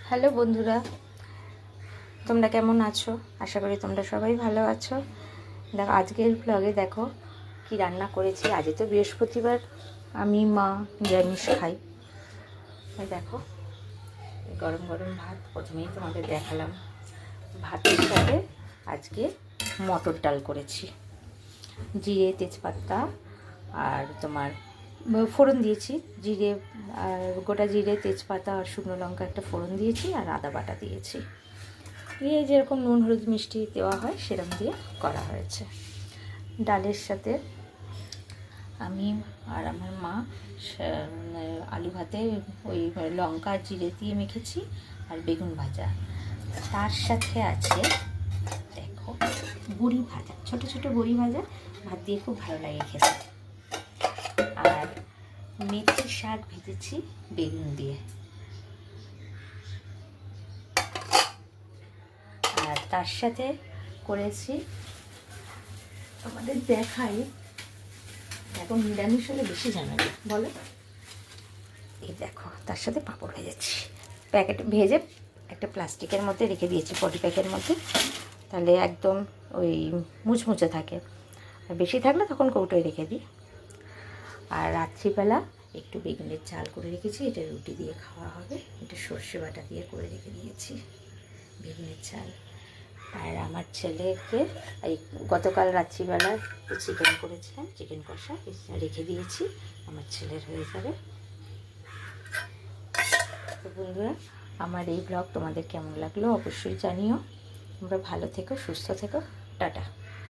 Hello বন্ধুরা, তোমরা কেমন আছো? আশা করি তোমরা সবাই ভালো আছো। দেখো আজকের ব্লগে দেখো কি রান্না করেছি। আজ তো বৃহস্পতিবার, আমি মা নিরামিষ খাই। দেখো গরম গরম ভাত প্রথমেই তোমাদের দেখালাম। ভাতের সাথে আজকে মটর ডাল করেছি, জিরে তেজপাতা আর তোমার ফোড়ন দিয়েছি। জিরে আর গোটা জিরে তেজপাতা আর শুকনো লঙ্কা একটা ফোড়ন দিয়েছি, আর আদা বাটা দিয়েছি। দিয়ে যেরকম নুন হলুদ মিষ্টি দেওয়া হয় সেরকম দিয়ে করা হয়েছে। ডালের সাথে আমি আর আমার মা আলু ভাতে ওই লঙ্কা জিরে দিয়ে মেখেছি আর বেগুন ভাজা। তার সাথে আছে দেখো বড়ি ভাজা, ছোট ছোট বড়ি ভাজা, ভাত দিয়ে খুব ভালো লাগে খেতে। আর মেথি শাক ভেজেছি বেগুন দিয়ে। আর তার সাথে করেছি, তোমাদের দেখাই, এখন নিরামিষ হলে বেশি জানাবে বলো। এই দেখো তার সাথে পাঁপড় ভেজেছি, প্যাকেট ভেজে একটা প্লাস্টিকের মধ্যে রেখে দিয়েছি, পটি প্যাকের মধ্যে, তাহলে একদম ওই মুচমুচে থাকে। আর বেশি থাকলে তখন কৌটোয় রেখে দিই। আর রাত্রিবেলা একটু বেগুনের চাল করে রেখেছি, এটা রুটি দিয়ে খাওয়া হবে। এটা সর্ষে বাটা দিয়ে করে রেখে দিয়েছি বেগুনের চাল। আর আমার ছেলেকে এই গতকাল রাত্রিবেলা চিকেন করেছিলাম, চিকেন কষা রেখে দিয়েছি, আমার ছেলের হয়ে যাবে। তো বন্ধুরা, আমার এই ব্লগ তোমাদের কেমন লাগলো অবশ্যই জানিও। তোমরা ভালো থেকো, সুস্থ থেকো, টাটা।